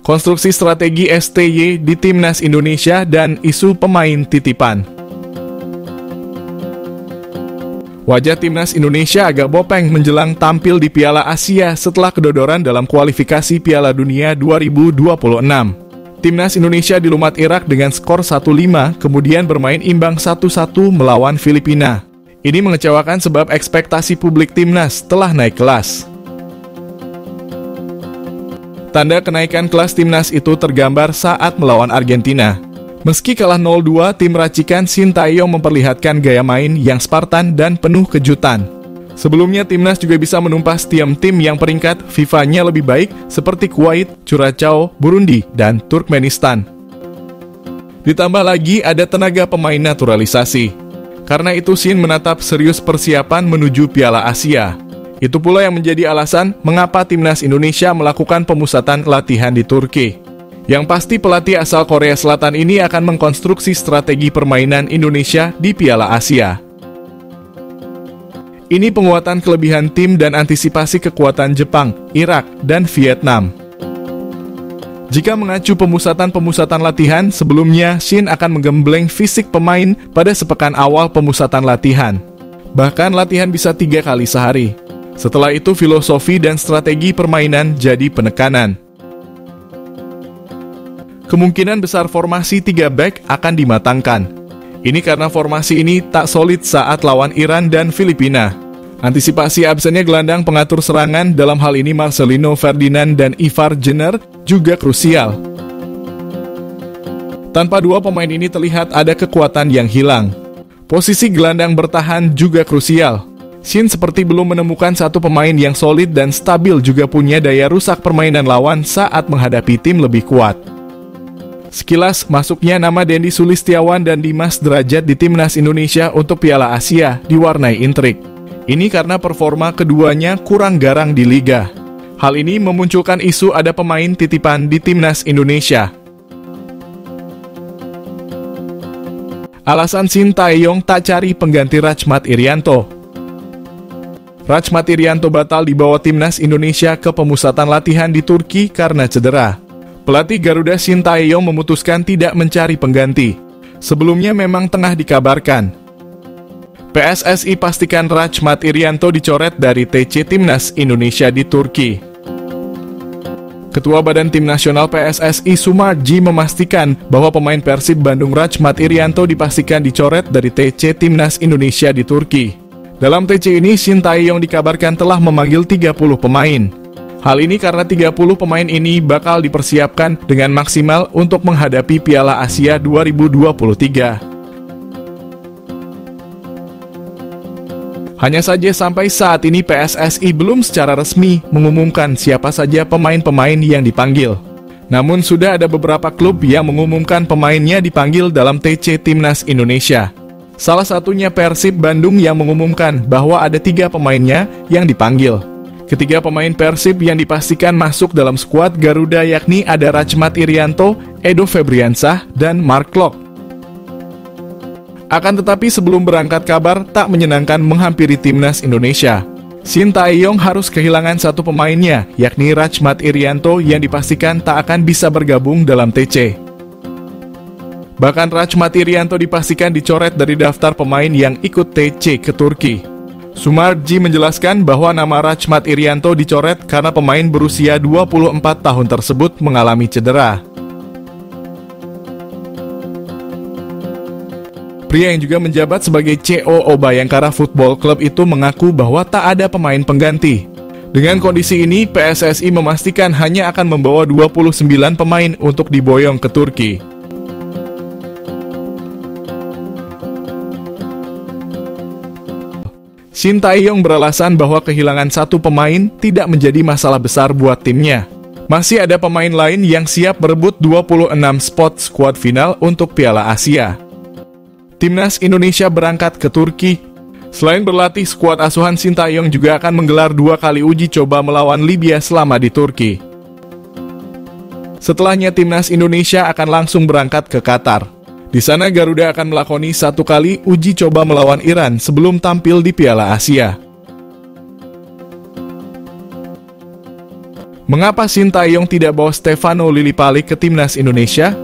konstruksi strategi STY di Timnas Indonesia, dan isu pemain titipan. Wajah Timnas Indonesia agak bopeng menjelang tampil di Piala Asia setelah kedodoran dalam kualifikasi Piala Dunia 2026. Timnas Indonesia dilumat Irak dengan skor 1-5, kemudian bermain imbang 1-1 melawan Filipina. Ini mengecewakan sebab ekspektasi publik Timnas telah naik kelas. Tanda kenaikan kelas Timnas itu tergambar saat melawan Argentina. Meski kalah 0-2, tim racikan Shin Tae-yong memperlihatkan gaya main yang Spartan dan penuh kejutan. Sebelumnya Timnas juga bisa menumpas tim yang peringkat FIFA-nya lebih baik seperti Kuwait, Curaçao, Burundi, dan Turkmenistan. Ditambah lagi ada tenaga pemain naturalisasi. Karena itu Shin menatap serius persiapan menuju Piala Asia. Itu pula yang menjadi alasan mengapa Timnas Indonesia melakukan pemusatan latihan di Turki. Yang pasti pelatih asal Korea Selatan ini akan mengkonstruksi strategi permainan Indonesia di Piala Asia. Ini penguatan kelebihan tim dan antisipasi kekuatan Jepang, Irak, dan Vietnam. Jika mengacu pemusatan latihan, sebelumnya Shin akan menggembleng fisik pemain pada sepekan awal pemusatan latihan. Bahkan latihan bisa 3 kali sehari. Setelah itu filosofi dan strategi permainan jadi penekanan. Kemungkinan besar formasi 3 back akan dimatangkan. Ini karena formasi ini tak solid saat lawan Iran dan Filipina. Antisipasi absennya gelandang pengatur serangan, dalam hal ini Marcelino Ferdinand dan Ivar Jenner, juga krusial. Tanpa 2 pemain ini terlihat ada kekuatan yang hilang. Posisi gelandang bertahan juga krusial. Shin seperti belum menemukan satu pemain yang solid dan stabil juga punya daya rusak permainan lawan saat menghadapi tim lebih kuat. Sekilas, masuknya nama Dendi Sulistiawan dan Dimas Derajat di Timnas Indonesia untuk Piala Asia diwarnai intrik. Ini karena performa keduanya kurang garang di Liga. Hal ini memunculkan isu ada pemain titipan di Timnas Indonesia. Alasan Shin Tae-yong tak cari pengganti Rachmat Irianto. Rachmat Irianto batal dibawa Timnas Indonesia ke pemusatan latihan di Turki karena cedera. Pelatih Garuda Shin Tae-yong memutuskan tidak mencari pengganti. Sebelumnya memang tengah dikabarkan PSSI pastikan Rachmat Irianto dicoret dari TC Timnas Indonesia di Turki. Ketua Badan Tim Nasional PSSI Sumarji memastikan bahwa pemain Persib Bandung Rachmat Irianto dipastikan dicoret dari TC Timnas Indonesia di Turki. Dalam TC ini Shin Tae-yong dikabarkan telah memanggil 30 pemain. Hal ini karena 30 pemain ini bakal dipersiapkan dengan maksimal untuk menghadapi Piala Asia 2023. Hanya saja sampai saat ini PSSI belum secara resmi mengumumkan siapa saja pemain-pemain yang dipanggil. Namun sudah ada beberapa klub yang mengumumkan pemainnya dipanggil dalam TC Timnas Indonesia. Salah satunya Persib Bandung yang mengumumkan bahwa ada 3 pemainnya yang dipanggil. Ketiga pemain Persib yang dipastikan masuk dalam skuad Garuda yakni ada Rachmat Irianto, Edo Febriansah, dan Mark Klok. Akan tetapi sebelum berangkat kabar tak menyenangkan menghampiri Timnas Indonesia. Shin Tae-yong harus kehilangan satu pemainnya, yakni Rachmat Irianto yang dipastikan tak akan bisa bergabung dalam TC. Bahkan Rachmat Irianto dipastikan dicoret dari daftar pemain yang ikut TC ke Turki. Sumarji menjelaskan bahwa nama Rachmat Irianto dicoret karena pemain berusia 24 tahun tersebut mengalami cedera. Pria yang juga menjabat sebagai COO Bayangkara Football Club itu mengaku bahwa tak ada pemain pengganti. Dengan kondisi ini, PSSI memastikan hanya akan membawa 29 pemain untuk diboyong ke Turki. Shin Tae-yong beralasan bahwa kehilangan satu pemain tidak menjadi masalah besar buat timnya. Masih ada pemain lain yang siap berebut 26 spot skuad final untuk Piala Asia. Timnas Indonesia berangkat ke Turki. Selain berlatih, skuad asuhan Shin Tae-yong juga akan menggelar 2 kali uji coba melawan Libya selama di Turki. Setelahnya Timnas Indonesia akan langsung berangkat ke Qatar. Di sana Garuda akan melakoni 1 kali uji coba melawan Iran sebelum tampil di Piala Asia. Mengapa Sintayong tidak bawa Stefano Lillipali ke timnas Indonesia?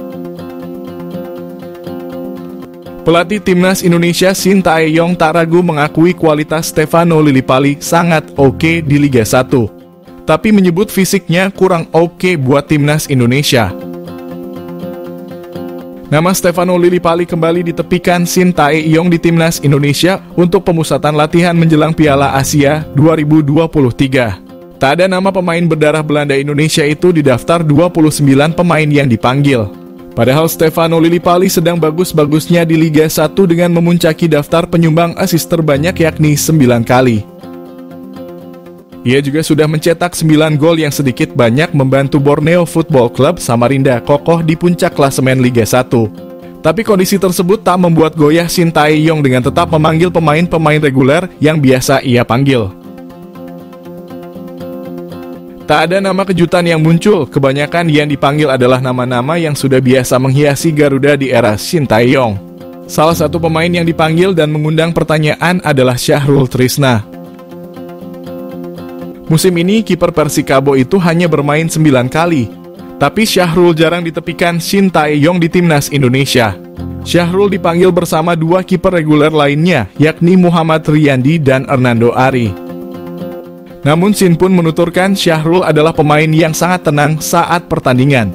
Pelatih timnas Indonesia Sintayong tak ragu mengakui kualitas Stefano Lillipali sangat oke di Liga 1, tapi menyebut fisiknya kurang oke buat timnas Indonesia. Nama Stefano Lillipali kembali ditepikan Sintayong di timnas Indonesia untuk pemusatan latihan menjelang Piala Asia 2023. Tak ada nama pemain berdarah Belanda Indonesia itu di daftar 29 pemain yang dipanggil. Padahal Stefano Lillipali sedang bagus-bagusnya di Liga 1 dengan memuncaki daftar penyumbang assist terbanyak yakni 9 kali. Ia juga sudah mencetak 9 gol yang sedikit banyak membantu Borneo Football Club Samarinda kokoh di puncak klasemen Liga 1. Tapi kondisi tersebut tak membuat goyah Sintayong dengan tetap memanggil pemain-pemain reguler yang biasa ia panggil. Tak ada nama kejutan yang muncul, kebanyakan yang dipanggil adalah nama-nama yang sudah biasa menghiasi Garuda di era Sintayong. Salah satu pemain yang dipanggil dan mengundang pertanyaan adalah Syahrul Trisna. Musim ini kiper Persikabo itu hanya bermain 9 kali, tapi Syahrul jarang ditepikan Sintayong di timnas Indonesia. Syahrul dipanggil bersama 2 kiper reguler lainnya, yakni Muhammad Riyandi dan Hernando Ari. Namun Sin pun menuturkan Syahrul adalah pemain yang sangat tenang saat pertandingan.